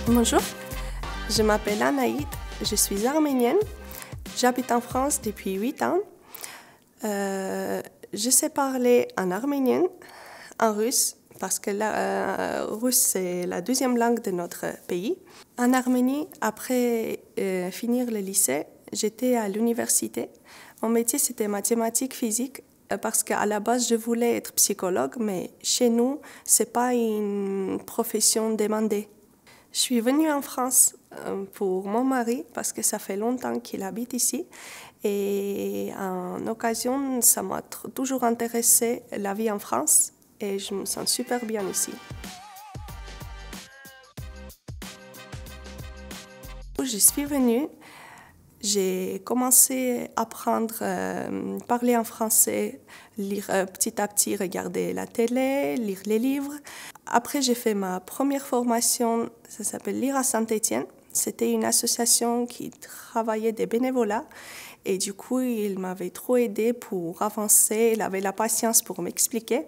Bonjour, je m'appelle Anaïd, je suis arménienne, j'habite en France depuis 8 ans. Je sais parler en arménien, en russe, parce que le russe c'est la deuxième langue de notre pays. En Arménie, après finir le lycée, j'étais à l'université. Mon métier c'était mathématiques, physique, parce qu'à la base je voulais être psychologue, mais chez nous c'est pas une profession demandée. Je suis venue en France pour mon mari parce que ça fait longtemps qu'il habite ici et en occasion, ça m'a toujours intéressé la vie en France et je me sens super bien ici. Je suis venue, j'ai commencé à apprendre à parler en français, lire petit à petit, regarder la télé, lire les livres. Après, j'ai fait ma première formation, ça s'appelle Lire à Saint-Étienne. C'était une association qui travaillait des bénévolats et du coup, il m'avait trop aidé pour avancer. Il avait la patience pour m'expliquer.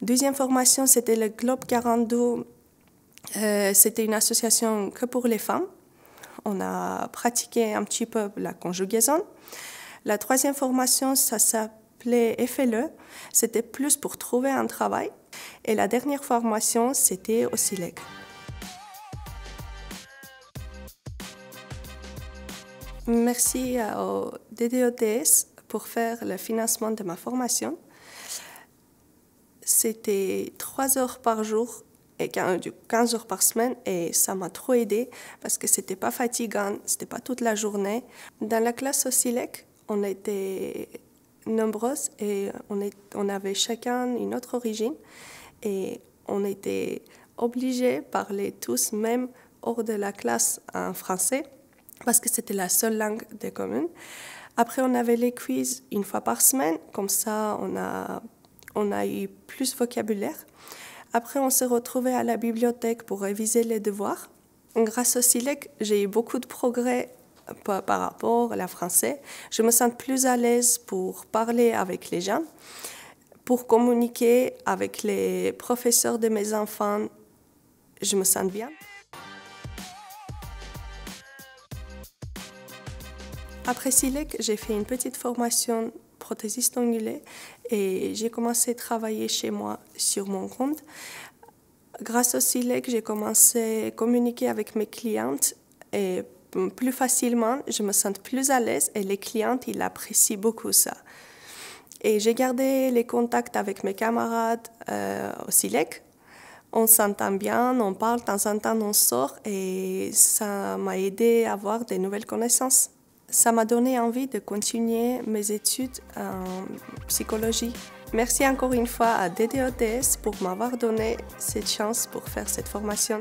Deuxième formation, c'était le Globe 42. C'était une association que pour les femmes. On a pratiqué un petit peu la conjugaison. La troisième formation, ça s'appelait FLE. C'était plus pour trouver un travail. Et la dernière formation, c'était au SILEC. Merci au DDOTS pour faire le financement de ma formation. C'était 3 heures par jour et 15 heures par semaine et ça m'a trop aidé parce que c'était pas fatigant, c'était pas toute la journée. Dans la classe au SILEC, on était nombreuses et on avait chacun une autre origine et on était obligés de parler tous, même hors de la classe, en français parce que c'était la seule langue des communes. Après, on avait les quiz une fois par semaine, comme ça on a eu plus de vocabulaire. Après, on s'est retrouvés à la bibliothèque pour réviser les devoirs. Grâce au SILEC, j'ai eu beaucoup de progrès par rapport à la français. Je me sens plus à l'aise pour parler avec les gens, pour communiquer avec les professeurs de mes enfants. Je me sens bien. Après SILEC, j'ai fait une petite formation prothésiste ongulé et j'ai commencé à travailler chez moi sur mon compte. Grâce au SILEC, j'ai commencé à communiquer avec mes clientes et plus facilement, je me sens plus à l'aise et les clientes, ils apprécient beaucoup ça. Et j'ai gardé les contacts avec mes camarades au SILEC. On s'entend bien, on parle, de temps en temps on sort et ça m'a aidé à avoir de nouvelles connaissances. Ça m'a donné envie de continuer mes études en psychologie. Merci encore une fois à DDOTS pour m'avoir donné cette chance pour faire cette formation.